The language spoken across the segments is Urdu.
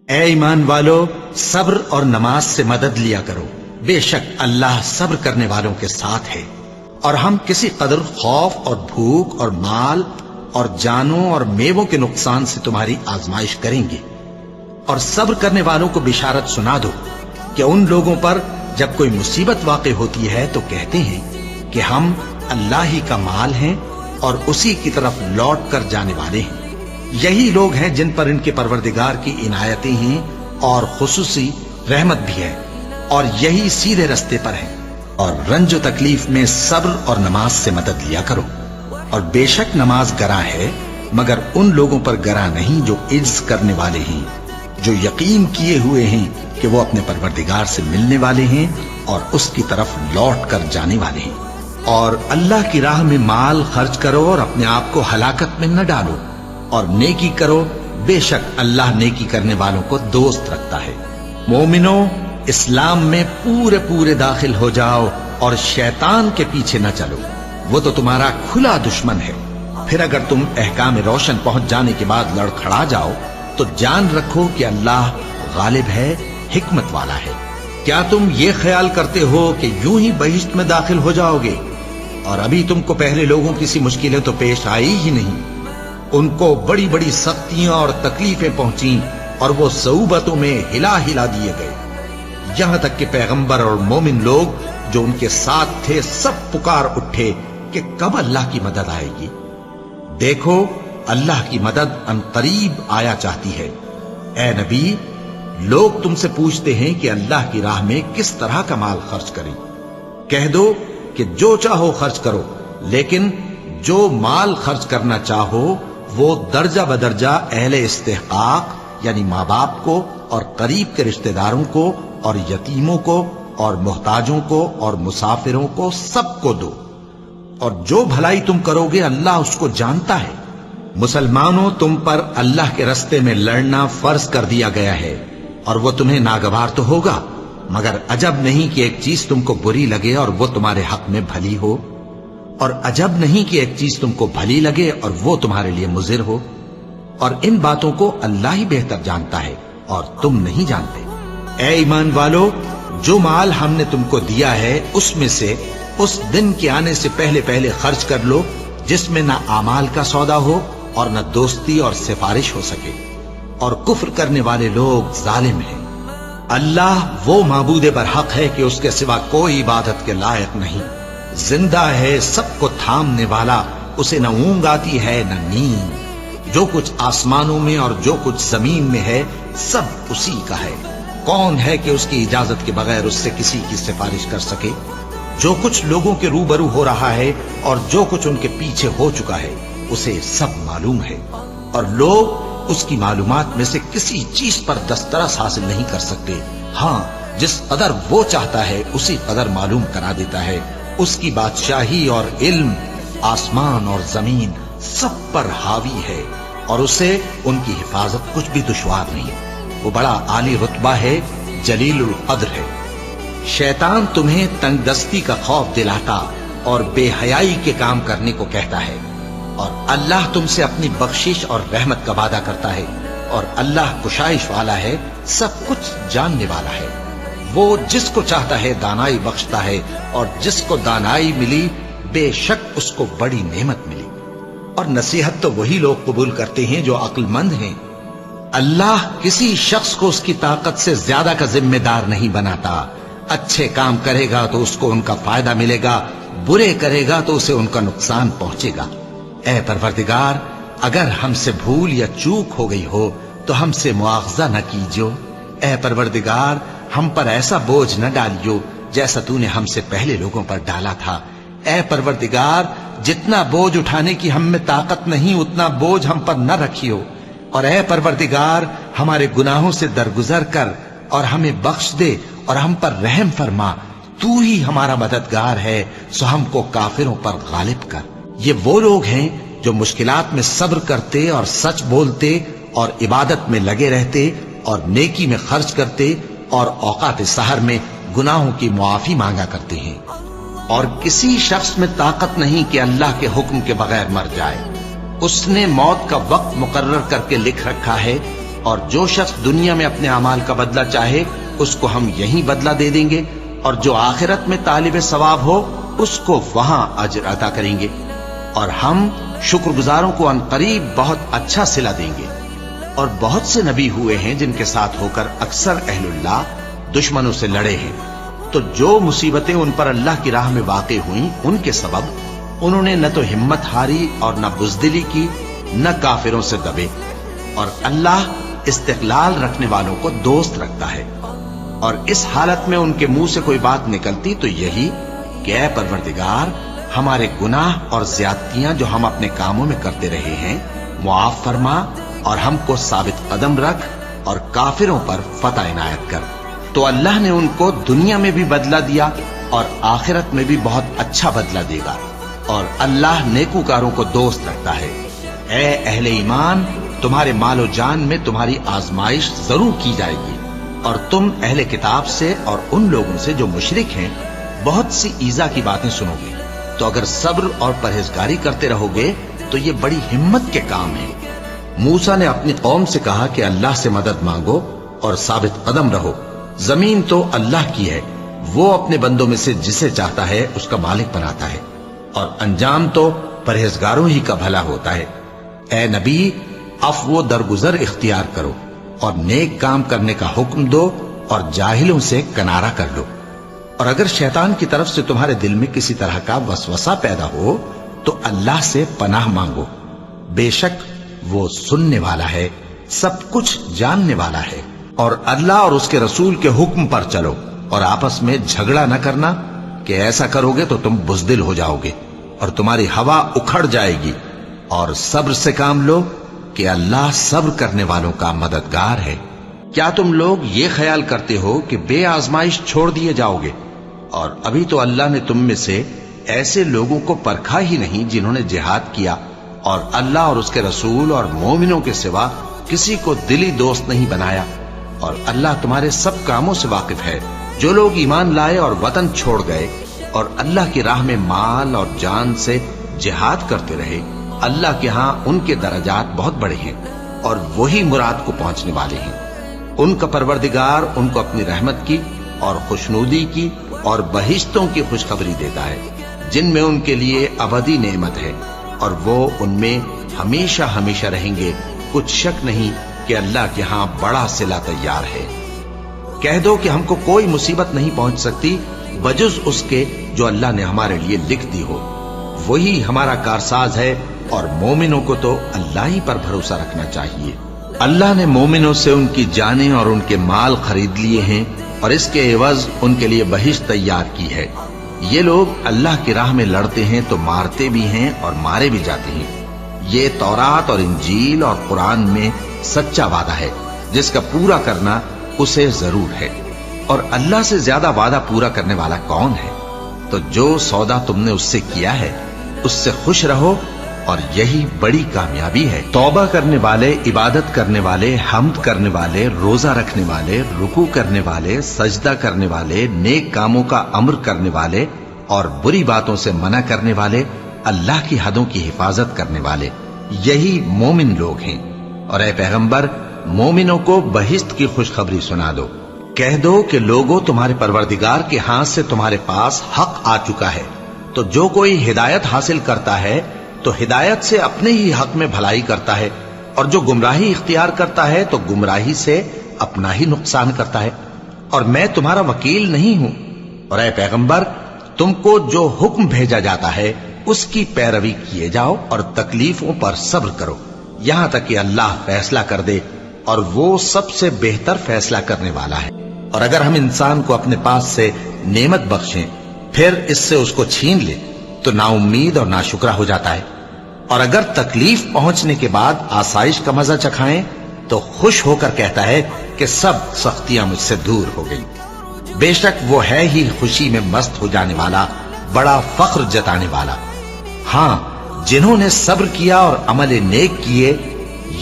اے ایمان والو، صبر اور نماز سے مدد لیا کرو، بے شک اللہ صبر کرنے والوں کے ساتھ ہے۔ اور ہم کسی قدر خوف اور بھوک اور مال اور جانوں اور میووں کے نقصان سے تمہاری آزمائش کریں گے، اور صبر کرنے والوں کو بشارت سنا دو کہ ان لوگوں پر جب کوئی مصیبت واقع ہوتی ہے تو کہتے ہیں کہ ہم اللہ ہی کا مال ہیں اور اسی کی طرف لوٹ کر جانے والے ہیں۔ یہی لوگ ہیں جن پر ان کے پروردگار کی عنایتیں ہیں اور خصوصی رحمت بھی ہے، اور یہی سیدھے رستے پر ہیں۔ اور رنج و تکلیف میں صبر اور نماز سے مدد لیا کرو، اور بے شک نماز گراں ہے، مگر ان لوگوں پر گراں نہیں جو عجز کرنے والے ہیں، جو یقین کیے ہوئے ہیں کہ وہ اپنے پروردگار سے ملنے والے ہیں اور اس کی طرف لوٹ کر جانے والے ہیں۔ اور اللہ کی راہ میں مال خرچ کرو اور اپنے آپ کو ہلاکت میں نہ ڈالو، اور نیکی کرو، بے شک اللہ نیکی کرنے والوں کو دوست رکھتا ہے۔ مومنو، اسلام میں پورے داخل ہو جاؤ اور شیطان کے پیچھے نہ چلو، وہ تو تمہارا کھلا دشمن ہے۔ پھر اگر تم احکام روشن پہنچ جانے کے بعد لڑکھڑا جاؤ تو جان رکھو کہ اللہ غالب ہے، حکمت والا ہے۔ کیا تم یہ خیال کرتے ہو کہ یوں ہی بہشت میں داخل ہو جاؤ گے، اور ابھی تم کو پہلے لوگوں کی سی مشکلیں تو پیش آئی ہی نہیں؟ ان کو بڑی بڑی سختیاں اور تکلیفیں پہنچیں اور وہ صعوبتوں میں ہلا دیے گئے، یہاں تک کہ پیغمبر اور مومن لوگ جو ان کے ساتھ تھے سب پکار اٹھے کہ کب اللہ کی مدد آئے گی۔ دیکھو، اللہ کی مدد ان قریب آیا چاہتی ہے۔ اے نبی، لوگ تم سے پوچھتے ہیں کہ اللہ کی راہ میں کس طرح کا مال خرچ کریں۔ کہہ دو کہ جو چاہو خرچ کرو، لیکن جو مال خرچ کرنا چاہو وہ درجہ بدرجہ اہل استحقاق یعنی ماں باپ کو اور قریب کے رشتہ داروں کو اور یتیموں کو اور محتاجوں کو اور مسافروں کو سب کو دو، اور جو بھلائی تم کرو گے اللہ اس کو جانتا ہے۔ مسلمانوں، تم پر اللہ کے رستے میں لڑنا فرض کر دیا گیا ہے، اور وہ تمہیں ناگوار تو ہوگا، مگر عجب نہیں کہ ایک چیز تم کو بری لگے اور وہ تمہارے حق میں بھلی ہو، اور عجب نہیں کہ ایک چیز تم کو بھلی لگے اور وہ تمہارے لیے مضر ہو، اور ان باتوں کو اللہ ہی بہتر جانتا ہے اور تم نہیں جانتے۔ اے ایمان والو، جو مال ہم نے تم کو دیا ہے اس میں سے اس دن کے آنے سے پہلے خرچ کر لو جس میں نہ اعمال کا سودا ہو اور نہ دوستی اور سفارش ہو سکے، اور کفر کرنے والے لوگ ظالم ہیں۔ اللہ وہ معبود برحق ہے کہ اس کے سوا کوئی عبادت کے لائق نہیں، زندہ ہے، سب کو تھامنے والا، اسے نہ اونگ آتی ہے نہ نیند۔ جو کچھ آسمانوں میں اور جو کچھ زمین میں ہے سب اسی کا ہے۔ کون ہے کہ اس کی اجازت کے بغیر اس سے کسی کی سفارش کر سکے؟ جو کچھ لوگوں کے روبرو ہو رہا ہے اور جو کچھ ان کے پیچھے ہو چکا ہے اسے سب معلوم ہے، اور لوگ اس کی معلومات میں سے کسی چیز پر دسترس حاصل نہیں کر سکتے۔ ہاں، جس قدر وہ چاہتا ہے اسی قدر معلوم کرا دیتا ہے۔ اس کی بادشاہی اور علم آسمان اور زمین سب پر حاوی ہے، اور اسے ان کی حفاظت کچھ بھی دشوار نہیں۔ وہ بڑا عالی رتبہ ہے، جلیل القدر ہے۔ شیطان تمہیں تنگ دستی کا خوف دلاتا اور بے حیائی کے کام کرنے کو کہتا ہے، اور اللہ تم سے اپنی بخشش اور رحمت کا وعدہ کرتا ہے، اور اللہ کشائش والا ہے، سب کچھ جاننے والا ہے۔ وہ جس کو چاہتا ہے دانائی بخشتا ہے، اور جس کو دانائی ملی بے شک اس کو بڑی نعمت ملی۔ اور نصیحت تو وہی لوگ قبول کرتے ہیں جو عقل مند ہیں۔ اللہ کسی شخص کو اس کی طاقت سے زیادہ کا ذمہ دار نہیں بناتا۔ اچھے کام کرے گا تو اس کو ان کا فائدہ ملے گا، برے کرے گا تو اسے ان کا نقصان پہنچے گا۔ اے پروردگار، اگر ہم سے بھول یا چوک ہو گئی ہو تو ہم سے مواخذہ نہ کیجو۔ اے پروردگار، ہم پر ایسا بوجھ نہ ڈالیو جیسا تو نے ہم سے پہلے لوگوں پر ڈالا تھا۔ اے پروردگار، جتنا بوجھ اٹھانے کی ہم میں طاقت نہیں اتنا بوجھ ہم پر نہ رکھیو، اور اے پروردگار، ہمارے گناہوں سے درگزر کر اور ہمیں بخش دے اور ہم پر رحم فرما۔ تو ہی ہمارا مددگار ہے، سو ہم کو کافروں پر غالب کر۔ یہ وہ لوگ ہیں جو مشکلات میں صبر کرتے اور سچ بولتے اور عبادت میں لگے رہتے اور نیکی میں خرچ کرتے اور اوقات سحر میں گناہوں کی معافی مانگا کرتے ہیں۔ اور کسی شخص میں طاقت نہیں کہ اللہ کے حکم کے بغیر مر جائے۔ اس نے موت کا وقت مقرر کر کے لکھ رکھا ہے اور جو شخص دنیا میں اپنے اعمال کا بدلہ چاہے اس کو ہم یہیں بدلہ دے دیں گے، اور جو آخرت میں طالب ثواب ہو اس کو وہاں اجر عطا کریں گے، اور ہم شکر گزاروں کو عنقریب بہت اچھا صلہ دیں گے۔ اور بہت سے نبی ہوئے ہیں جن کے ساتھ ہو کر اکثر اہل اللہ دشمنوں سے لڑے ہیں، تو جو مصیبتیں ان پر اللہ کی راہ میں واقع ہوئیں ان کے سبب انہوں نے نہ تو ہمت ہاری اور نہ بزدلی کی، نہ کافروں سے دبے، اور اللہ استقلال رکھنے والوں کو دوست رکھتا ہے۔ اور اس حالت میں ان کے منہ سے کوئی بات نکلتی تو یہی کہ اے پروردگار، ہمارے گناہ اور زیادتیاں جو ہم اپنے کاموں میں کرتے رہے ہیں معاف فرما، اور ہم کو ثابت قدم رکھ اور کافروں پر فتح عنایت کر۔ تو اللہ نے ان کو دنیا میں بھی بدلہ دیا اور آخرت میں بھی بہت اچھا بدلہ دے گا، اور اللہ نیکوکاروں کو دوست رکھتا ہے۔ اے اہل ایمان، تمہارے مال و جان میں تمہاری آزمائش ضرور کی جائے گی، اور تم اہل کتاب سے اور ان لوگوں سے جو مشرک ہیں بہت سی ایذا کی باتیں سنو گے، تو اگر صبر اور پرہیزگاری کرتے رہو گے تو یہ بڑی ہمت کے کام ہے۔ موسیٰ نے اپنی قوم سے کہا کہ اللہ سے مدد مانگو اور ثابت قدم رہو، زمین تو اللہ کی ہے، وہ اپنے بندوں میں سے جسے چاہتا ہے اس کا مالک بناتا ہے، اور انجام تو پرہیزگاروں ہی کا بھلا ہوتا ہے۔ اے نبی، عفو و درگزر اختیار کرو اور نیک کام کرنے کا حکم دو اور جاہلوں سے کنارہ کر لو، اور اگر شیطان کی طرف سے تمہارے دل میں کسی طرح کا وسوسہ پیدا ہو تو اللہ سے پناہ مانگو، بے شک وہ سننے والا ہے، سب کچھ جاننے والا ہے۔ اور اللہ اور اس کے رسول کے حکم پر چلو اور آپس میں جھگڑا نہ کرنا، کہ ایسا کرو گے تو تم بزدل ہو جاؤ گے اور تمہاری ہوا اکھڑ جائے گی، اور صبر سے کام لو کہ اللہ صبر کرنے والوں کا مددگار ہے۔ کیا تم لوگ یہ خیال کرتے ہو کہ بے آزمائش چھوڑ دیے جاؤ گے؟ اور ابھی تو اللہ نے تم میں سے ایسے لوگوں کو پرکھا ہی نہیں جنہوں نے جہاد کیا، اور اللہ اور اس کے رسول اور مومنوں کے سوا کسی کو دلی دوست نہیں بنایا، اور اللہ تمہارے سب کاموں سے واقف ہے۔ جو لوگ ایمان لائے اور وطن چھوڑ گئے اور اللہ کی راہ میں مال اور جان سے جہاد کرتے رہے، اللہ کے ہاں ان کے درجات بہت بڑے ہیں، اور وہی مراد کو پہنچنے والے ہیں۔ ان کا پروردگار ان کو اپنی رحمت کی اور خوشنودی کی اور بہشتوں کی خوشخبری دیتا ہے، جن میں ان کے لیے ابدی نعمت ہے، اور وہ ان میں ہمیشہ ہمیشہ رہیں گے۔ کچھ شک نہیں کہ اللہ کے ہاں بڑا صلہ تیار ہے۔ کہہ دو کہ ہم کو کوئی مصیبت نہیں پہنچ سکتی بجز اس کے جو اللہ نے ہمارے لیے لکھ دی ہو، وہی ہمارا کارساز ہے، اور مومنوں کو تو اللہ ہی پر بھروسہ رکھنا چاہیے۔ اللہ نے مومنوں سے ان کی جانیں اور ان کے مال خرید لیے ہیں، اور اس کے عوض ان کے لیے بہشت تیار کی ہے۔ یہ لوگ اللہ کی راہ میں لڑتے ہیں تو مارتے بھی ہیں اور مارے بھی جاتے ہیں۔ یہ تورات اور انجیل اور قرآن میں سچا وعدہ ہے جس کا پورا کرنا اسے ضرور ہے، اور اللہ سے زیادہ وعدہ پورا کرنے والا کون ہے؟ تو جو سودا تم نے اس سے کیا ہے اس سے خوش رہو، اور یہی بڑی کامیابی ہے۔ توبہ کرنے والے، عبادت کرنے والے، حمد کرنے والے، روزہ رکھنے والے، رکوع کرنے والے، سجدہ کرنے والے، نیک کاموں کا امر کرنے والے اور بری باتوں سے منع کرنے والے، اللہ کی حدوں کی حفاظت کرنے والے، یہی مومن لوگ ہیں۔ اور اے پیغمبر، مومنوں کو بہشت کی خوشخبری سنا دو۔ کہہ دو کہ لوگوں، تمہارے پروردگار کے ہاتھ سے تمہارے پاس حق آ چکا ہے، تو جو کوئی ہدایت حاصل کرتا ہے تو ہدایت سے اپنے ہی حق میں بھلائی کرتا ہے، اور جو گمراہی اختیار کرتا ہے تو گمراہی سے اپنا ہی نقصان کرتا ہے، اور میں تمہارا وکیل نہیں ہوں۔ اور اے پیغمبر، تم کو جو حکم بھیجا جاتا ہے اس کی پیروی کیے جاؤ اور تکلیفوں پر صبر کرو، یہاں تک کہ اللہ فیصلہ کر دے، اور وہ سب سے بہتر فیصلہ کرنے والا ہے۔ اور اگر ہم انسان کو اپنے پاس سے نعمت بخشیں پھر اس سے اس کو چھین لے تو نا امید اور ناشکرا ہو جاتا ہے، اور اگر تکلیف پہنچنے کے بعد آسائش کا مزہ چکھائیں تو خوش ہو کر کہتا ہے کہ سب سختیاں مجھ سے دور ہو گئی۔ بے شک وہ ہے ہی خوشی میں مست ہو جانے والا، بڑا فخر جتانے والا۔ ہاں، جنہوں نے صبر کیا اور عمل نیک کیے،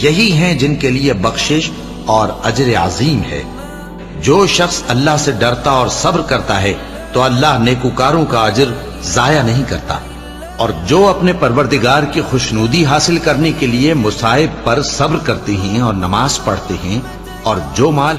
یہی ہیں جن کے لیے بخشش اور اجر عظیم ہے۔ جو شخص اللہ سے ڈرتا اور صبر کرتا ہے تو اللہ نیکوکاروں کا اجر ضائع نہیں کرتا۔ اور جو اپنے پروردگار کی خوشنودی حاصل کرنے کے لیے مصائب پر صبر کرتے ہیں اور نماز پڑھتے ہیں، اور جو مال